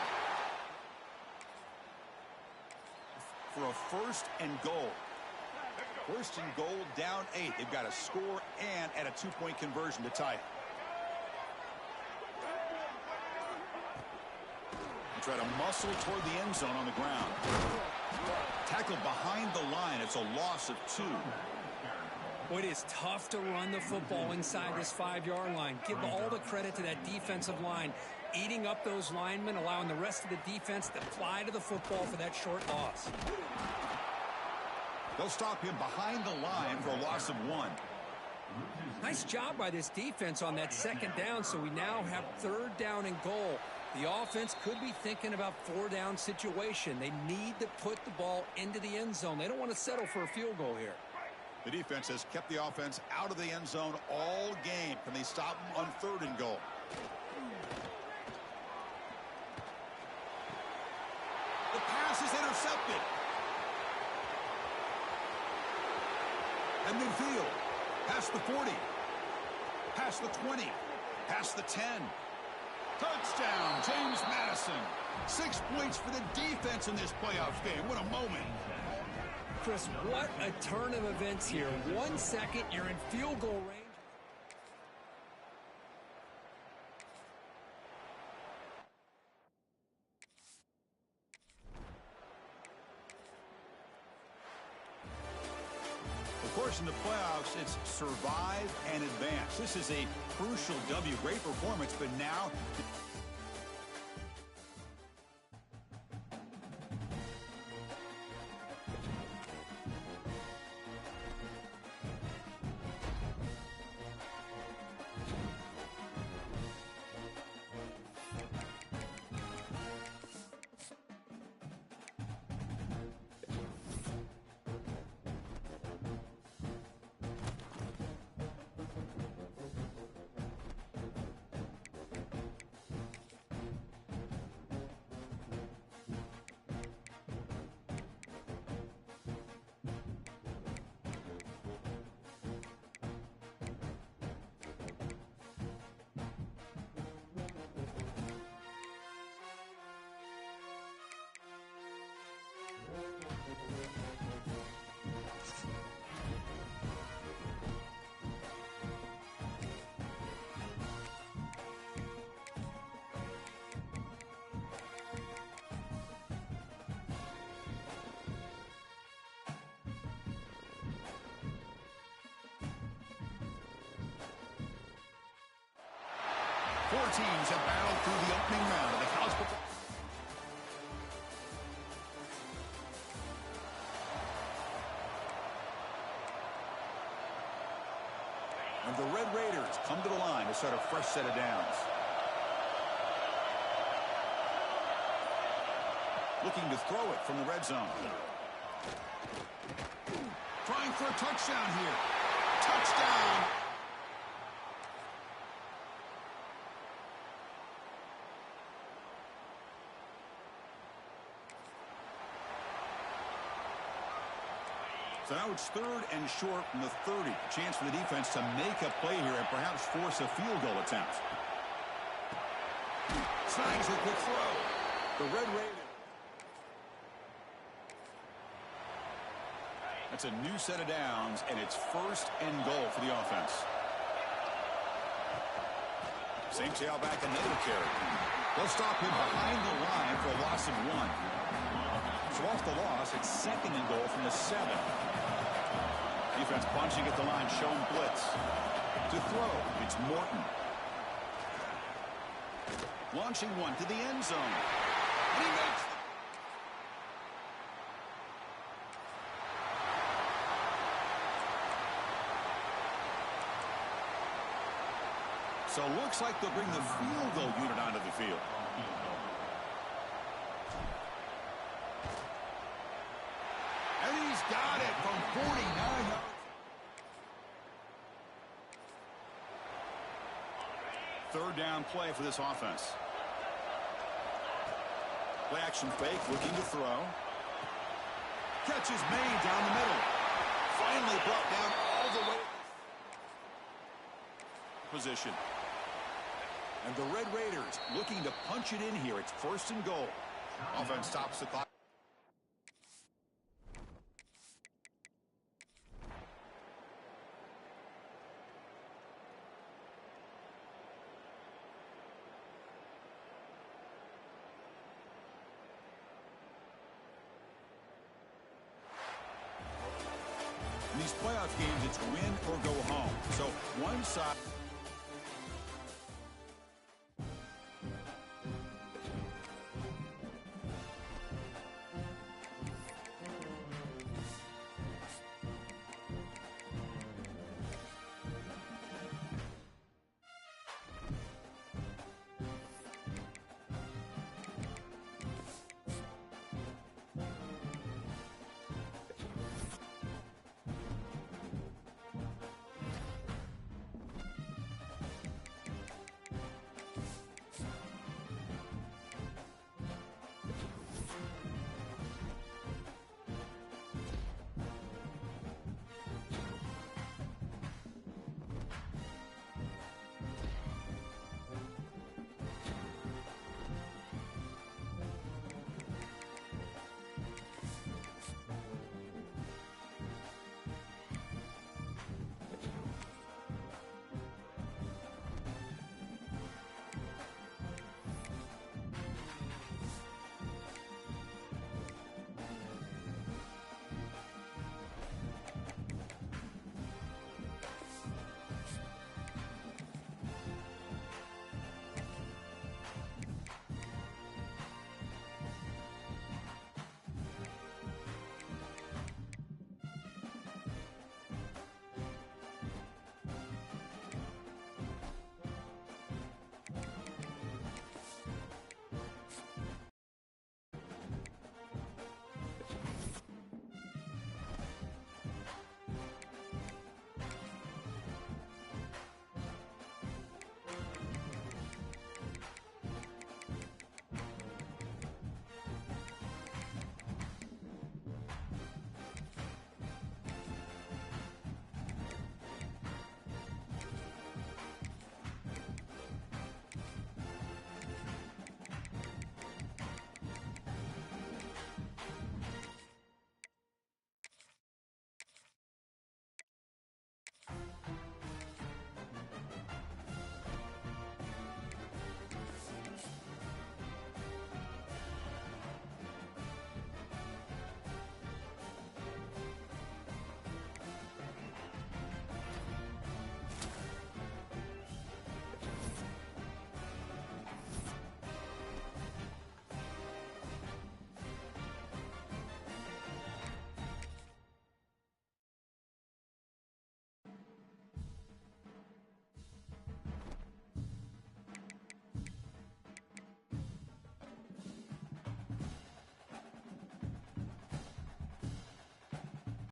For a 1st and goal. 1st and goal, down 8. They've got to score and add a 2-point conversion to tie it. Try to muscle toward the end zone on the ground. Tackled behind the line. It's a loss of 2. Boy, it is tough to run the football inside this 5-yard line. Give all the credit to that defensive line, eating up those linemen, allowing the rest of the defense to fly to the football for that short loss. They'll stop him behind the line for a loss of 1. Nice job by this defense on that 2nd down, so we now have 3rd down and goal. The offense could be thinking about 4-down situation. They need to put the ball into the end zone. They don't want to settle for a field goal here. The defense has kept the offense out of the end zone all game. Can they stop them on 3rd and goal? The pass is intercepted. And midfield. Past the 40. Past the 20. Past the 10. Touchdown, James Madison. 6 points for the defense in this playoff game. What a moment. Chris, what a turn of events here. 1 second, you're in field goal range. Of course, in the playoffs, it's survive and advance. This is a crucial W. Great performance, but now... Four teams have battled through the opening round of the college football. And the Red Raiders come to the line to start a fresh set of downs. Looking to throw it from the red zone. Trying for a touchdown here. Touchdown! So now it's 3rd and short from the 30. Chance for the defense to make a play here and perhaps force a field goal attempt. Snags a quick throw. The Red Raiders. That's a new set of downs, and it's 1st and goal for the offense. St. Tail back another carry. They'll stop him behind the line for a loss of 1. So off the loss, it's 2nd and goal from the 7. Defense punching at the line, showing blitz. To throw, it's Morton. Launching one to the end zone. And he makes it. So looks like they'll bring the field goal unit onto the field. And he's got it from 49 yards. Third down play for this offense. Play action fake, looking to throw. Catch is made down the middle. Finally brought down all the way. Position. And the Red Raiders looking to punch it in here. It's 1st and goal. Offense stops the clock. In these playoff games, it's win or go home. So one side.